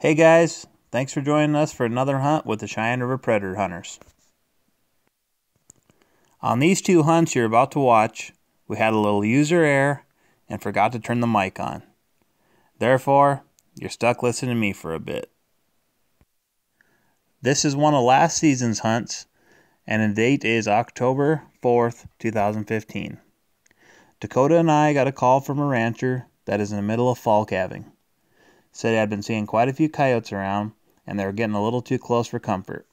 Hey guys, thanks for joining us for another hunt with the Cheyenne River Predator Hunters. On these two hunts you're about to watch, we had a little user error and forgot to turn the mic on. Therefore, you're stuck listening to me for a bit. This is one of last season's hunts, and the date is October 4th, 2015. Dakota and I got a call from a rancher that is in the middle of fall calving. Said he had been seeing quite a few coyotes around, and they were getting a little too close for comfort.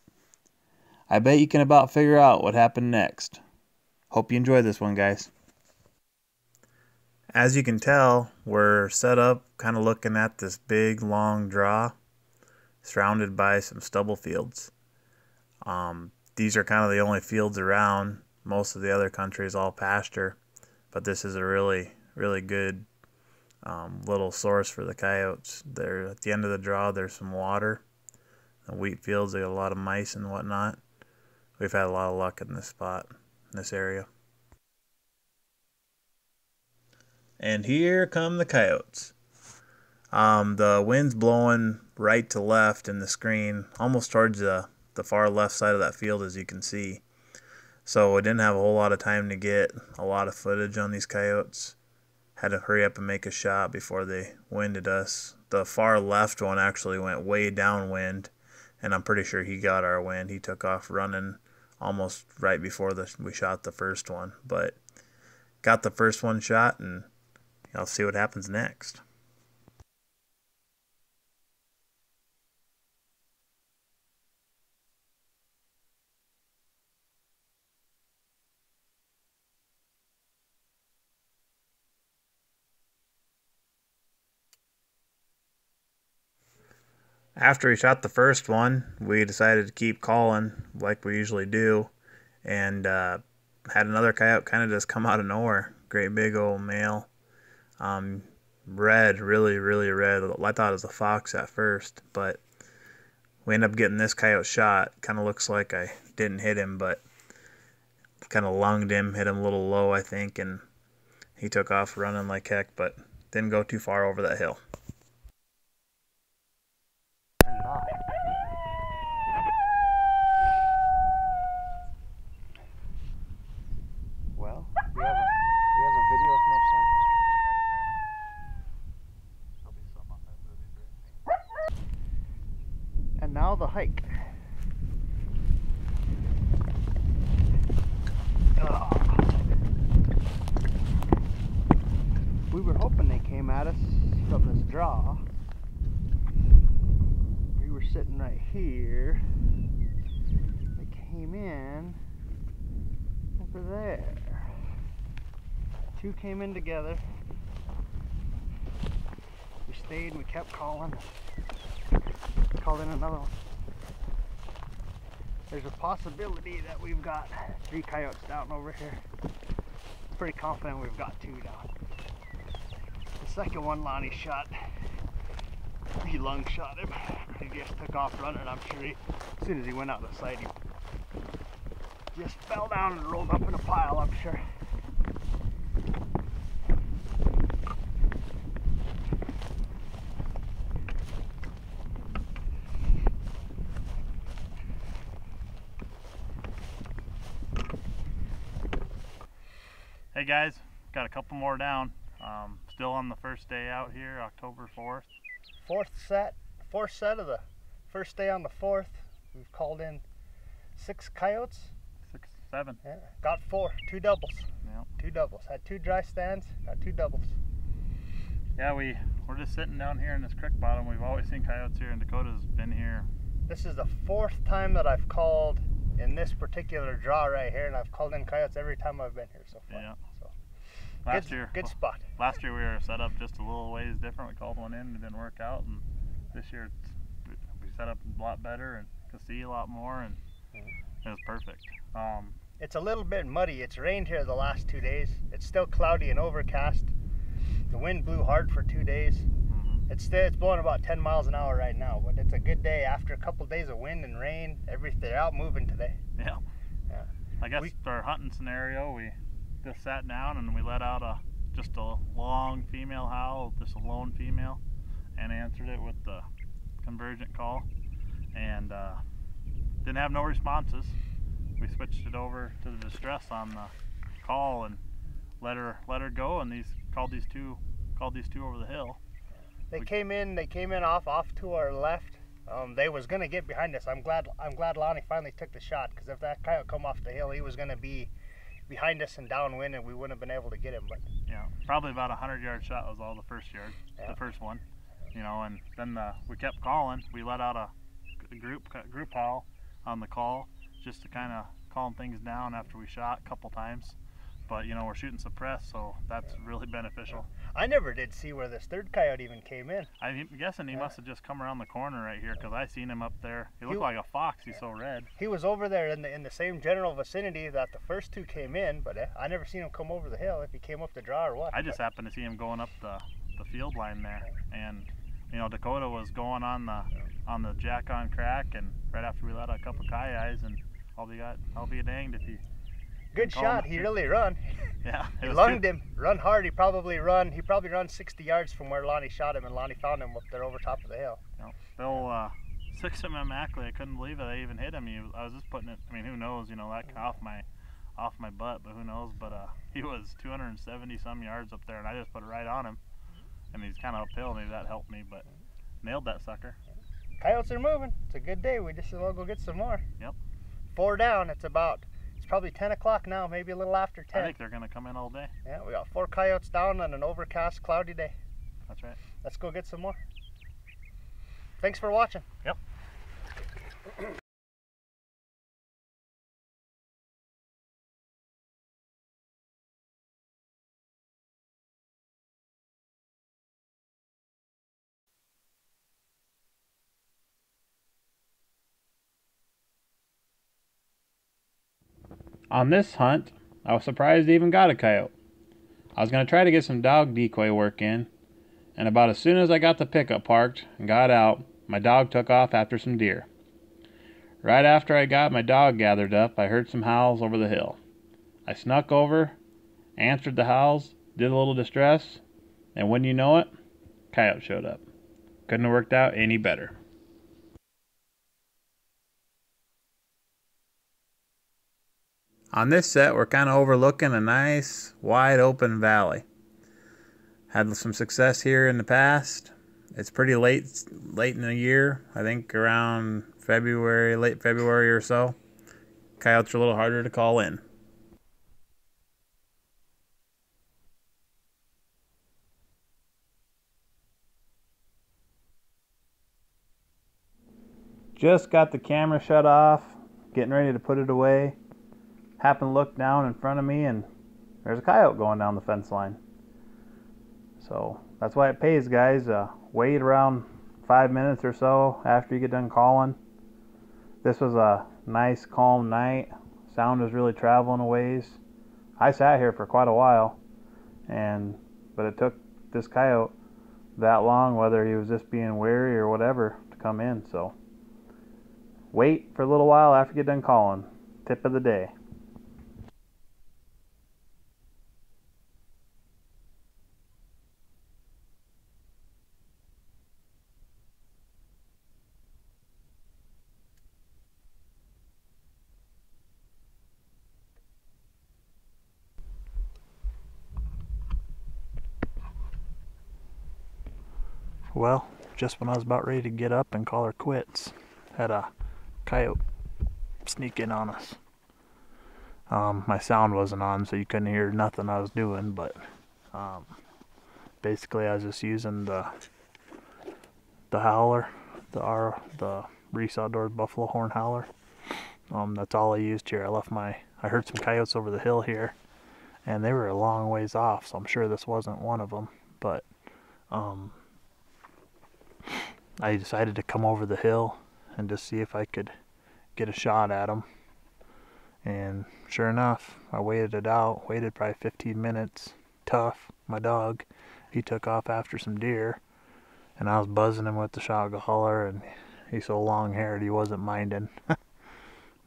I bet you can about figure out what happened next. Hope you enjoy this one, guys. As you can tell, we're set up kind of looking at this big long draw surrounded by some stubble fields. These are kind of the only fields around. Most of the other country is all pasture, but this is a really good little source for the coyotes. There at the end of the draw, there's some water. The wheat fields, they got a lot of mice and whatnot. We've had a lot of luck in this spot, in this area. And here come the coyotes. The wind's blowing right to left in the screen, almost towards the far left side of that field, as you can see. So we didn't have a whole lot of time to get a lot of footage on these coyotes. Had to hurry up and make a shot before they winded us. The far left one actually went way downwind, and I'm pretty sure he got our wind. He took off running almost right before we shot the first one. But got the first one shot, and I'll see what happens next. After we shot the first one, we decided to keep calling like we usually do, and had another coyote kind of just come out of nowhere. Great big old male. Red, really red. I thought it was a fox at first, but we ended up getting this coyote shot. Kind of looks like I didn't hit him, but kind of lunged him, hit him a little low, I think, and he took off running like heck, but didn't go too far over that hill. Well, we have a video with no sound. There'll be some on that movie. And now the hike. We were hoping they came at us from this draw. We were sitting right here. They came in over there. Two came in together. We stayed and we kept calling. Called in another one. There's a possibility that we've got 3 coyotes down over here. Pretty confident we've got 2 down. The second one Lonnie shot, he lung shot him. He just took off running. I'm sure as soon as he went out of sight, he just fell down and rolled up in a pile, I'm sure. Hey guys, got a couple more down. Still on the first day out here, October 4th. Fourth set of the first day on the 4th. We've called in 6 coyotes. 6, 7. Yeah, got 4, 2 doubles. Yeah. 2 doubles. Had 2 dry stands, got 2 doubles. Yeah, we're just sitting down here in this creek bottom. We've always seen coyotes here, and Dakota's been here. This is the 4th time that I've called in this particular draw right here, and I've called in coyotes every time I've been here so far. Yeah. So good spot. Last year we were set up just a little ways different. We called one in and it didn't work out, and this year we set up a lot better and could see a lot more, and it was perfect. It's a little bit muddy. It's rained here the last 2 days. It's still cloudy and overcast. The wind blew hard for 2 days. It's blowing about 10 miles an hour right now, but it's a good day after a couple of days of wind and rain. They're out moving today. Yeah. I guess our hunting scenario, we just sat down and we let out just a long female howl, just a lone female, and answered it with the convergent call, and didn't have no responses. We switched it over to the distress on the call and let her go, and called these two over the hill. They came in off to our left. They was gonna get behind us. I'm glad Lonnie finally took the shot, because if that coyote come off the hill, he was gonna be behind us and downwind, and we wouldn't have been able to get him. But yeah, probably about 100-yard shot was all the first yard, the first one, you know. And then we kept calling. We let out a group howl on the call, just to kind of calm things down after we shot a couple times. But you know, we're shooting suppressed, so that's really beneficial. I never did see where this third coyote even came in. I'm guessing he must have just come around the corner right here, because I seen him up there. He looked like a fox. He's so red. He was over there in the same general vicinity that the first two came in, but I never seen him come over the hill, if he came up the draw or what. I just happened to see him going up the field line there, and you know, Dakota was going on the jack on crack, and right after we let out a couple coyotes, and I'll be danged if he. Good shot. He really run. Yeah. He lunged him. Run hard. He probably run 60 yards from where Lonnie shot him, and Lonnie found him up there over top of the hill. You know, Bill 6mm Ackley, I couldn't believe it. I even hit him. I was just putting it. I mean, who knows? You know, that off my butt, but who knows? But he was 270 some yards up there, and I just put it right on him. And he's kind of uphill. Maybe that helped me, but nailed that sucker. Coyotes are moving. It's a good day. We just will go get some more. Yep. 4 down. It's probably 10 o'clock now, maybe a little after 10. I think they're going to come in all day. Yeah, we got 4 coyotes down on an overcast, cloudy day. That's right. Let's go get some more. Thanks for watching. Yep. On this hunt, I was surprised I even got a coyote. I was going to try to get some dog decoy work in, and about as soon as I got the pickup parked and got out, my dog took off after some deer. Right after I got my dog gathered up, I heard some howls over the hill. I snuck over, answered the howls, did a little distress, and wouldn't you know it, coyote showed up. Couldn't have worked out any better. On this set, we're kind of overlooking a nice, wide open valley. Had some success here in the past. It's pretty late in the year. I think around February, late February or so. Coyotes are a little harder to call in. Just got the camera shut off, getting ready to put it away. Happened to look down in front of me, and there's a coyote going down the fence line. So that's why it pays, guys. Wait around 5 minutes or so after you get done calling. This was a nice calm night. Sound was really traveling a ways. I sat here for quite a while, but it took this coyote that long, whether he was just being wary or whatever, to come in. So wait for a little while after you get done calling. Tip of the day. Well, just when I was about ready to get up and call her quits, had a coyote sneak in on us. My sound wasn't on, so you couldn't hear nothing I was doing, but basically I was just using the howler, the Reese Outdoors Buffalo Horn howler. That's all I used here. I heard some coyotes over the hill here, and they were a long ways off, so I'm sure this wasn't one of them, but I decided to come over the hill and just see if I could get a shot at them. And sure enough, I waited it out, waited probably 15 minutes. Tough, my dog, he took off after some deer, and I was buzzing him with the shot collar, and he's so long-haired he wasn't minding. But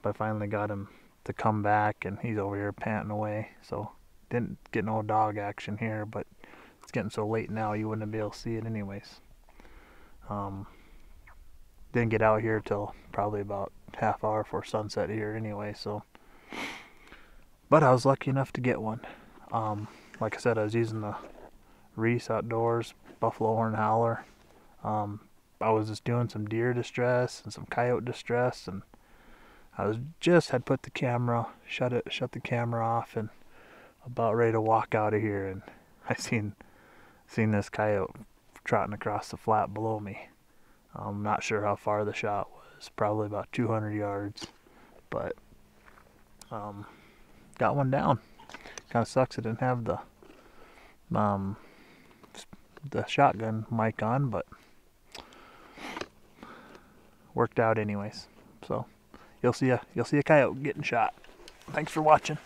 I finally got him to come back, and he's over here panting away, so didn't get no dog action here, but it's getting so late now you wouldn't be able to see it anyways. didn't get out here till probably about half hour before sunset here anyway, so. But I was lucky enough to get one. Like I said, I was using the Reese Outdoors Buffalo Horn Howler. I was just doing some deer distress and some coyote distress, and I was just had put the camera, shut the camera off, and about ready to walk out of here, and I seen this coyote trotting across the flat below me. I'm not sure how far the shot was, probably about 200 yards, but got one down. Kind of sucks I didn't have the shotgun mic on, but worked out anyways. So you'll see a coyote getting shot. Thanks for watching.